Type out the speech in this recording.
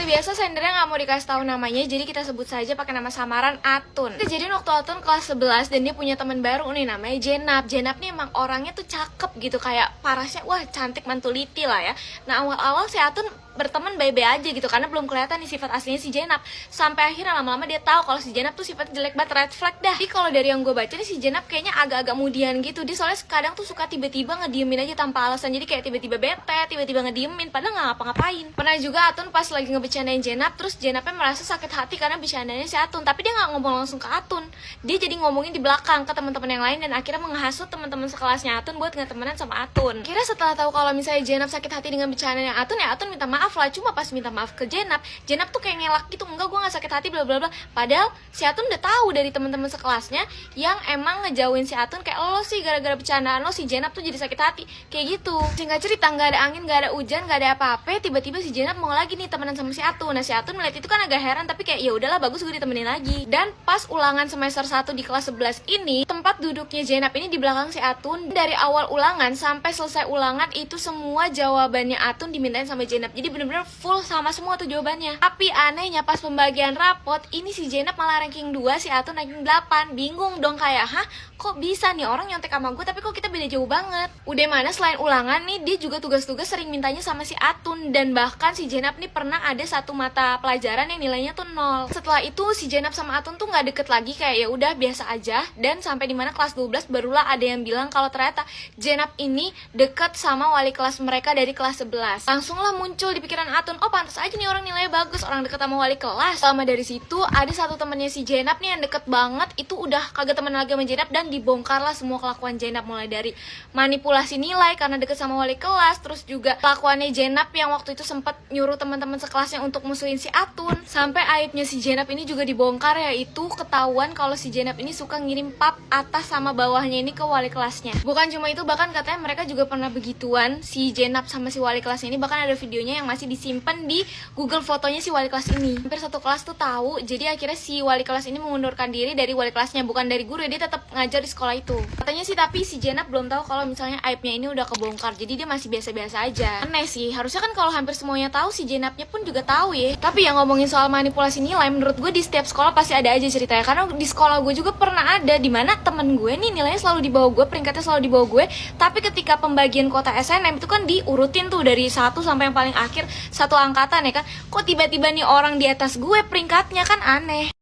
Seperti biasa sendernya nggak mau dikasih tahu namanya, jadi kita sebut saja pakai nama samaran Atun. Kejadian waktu Atun kelas 11 dan dia punya teman baru nih namanya Jenap. Jenap nih emang orangnya tuh cakep gitu, kayak parasnya wah cantik mantuliti lah ya. Nah awal-awal si Atun berteman baik-baik aja gitu karena belum kelihatan nih sifat aslinya si Jenap. Sampai akhirnya lama-lama dia tahu kalau si Jenap tuh sifatnya jelek banget, red flag dah. Jadi kalau dari yang gue baca nih si Jenap kayaknya agak-agak mudian gitu. Dia soalnya kadang tuh suka tiba-tiba ngediemin aja tanpa alasan. Jadi kayak tiba-tiba bete, tiba-tiba ngediemin padahal nggak ngapa-ngapain. Pernah juga Atun pas lagi ngebecandain Jenap, terus Jenapnya merasa sakit hati karena bercandanya si Atun, tapi dia nggak ngomong langsung ke Atun. Dia jadi ngomongin di belakang ke teman-teman yang lain dan akhirnya menghasut teman-teman sekelasnya Atun buat nggak temenan sama Atun. Kira setelah tahu kalau misalnya Jenap sakit hati dengan bercandanya Atun, ya Atun minta maaf lah. Cuma pas minta maaf ke Jenap tuh kayak ngelak gitu, enggak gue nggak sakit hati bla bla bla. Padahal si Atun udah tahu dari teman-teman sekelasnya yang emang ngejauhin si Atun kayak lo sih gara-gara bercandaan lo si Jenap tuh jadi sakit hati kayak gitu. Singkat cerita nggak ada angin, nggak ada hujan, nggak ada apa-apa, tiba-tiba si Jenap mau lagi nih temenan sama si Atun. Nah si Atun melihat itu kan agak heran, tapi kayak ya udahlah bagus gue ditemenin lagi. Dan pas ulangan semester 1 di kelas 11 ini, tempat duduknya Jenap ini di belakang si Atun. Dari awal ulangan sampai selesai ulangan itu semua jawabannya Atun dimintain sama Jenap. Jadi bener-bener full sama semua tuh jawabannya. Tapi anehnya pas pembagian rapot ini si Jenap malah ranking 2, si Atun ranking 8. Bingung dong kayak, hah kok bisa nih orang nyontek sama gue tapi kok kita beda jauh banget. Udah mana selain ulangan nih dia juga tugas-tugas sering mintanya sama si Atun. Dan bahkan si Jenap nih pernah ada satu mata pelajaran yang nilainya tuh 0. Setelah itu si Jenap sama Atun tuh nggak deket lagi, kayak ya udah biasa aja. Dan sampai dimana kelas 12 barulah ada yang bilang kalau ternyata Jenap ini deket sama wali kelas mereka dari kelas 11. Langsunglah muncul di pikiran Atun, oh pantas aja nih orang nilainya bagus, orang deket sama wali kelas. Selama dari situ ada satu temennya si Jenap nih yang deket banget, itu udah kagak temen lagi sama Jenap. Dan dibongkarlah semua kelakuan Jenap, mulai dari manipulasi nilai karena deket sama wali kelas, terus juga kelakuannya Jenap yang waktu itu sempat nyuruh teman-teman sekelasnya untuk musuhin si Atun. Sampai aibnya si Jenap ini juga dibongkar, yaitu ketahuan kalau si Jenap ini suka ngirim pap atas sama bawahnya ini ke wali kelasnya. Bukan cuma itu, bahkan katanya mereka juga pernah begituan, si Jenap sama si wali kelas ini. Bahkan ada videonya yang masih disimpan di Google fotonya si wali kelas ini. Hampir satu kelas tuh tahu, jadi akhirnya si wali kelas ini mengundurkan diri dari wali kelasnya, bukan dari guru, dia tetap ngajar di sekolah itu. Katanya sih tapi si Jenap belum tahu kalau misalnya aibnya ini udah kebongkar, jadi dia masih biasa-biasa aja. Aneh sih, harusnya kan kalau hampir semuanya tahu si Jenapnya pun juga tahu ya. Tapi yang ngomongin soal manipulasi nilai, menurut gue di setiap sekolah pasti ada aja ceritanya. Karena di sekolah gue juga pernah ada dimana temen gue nih nilainya selalu di bawah gue, peringkatnya selalu di bawah gue, tapi ketika pembagian kuota SNM itu kan diurutin tuh dari 1 sampai yang paling akhir satu angkatan ya kan. Kok tiba-tiba nih orang di atas gue peringkatnya, kan aneh.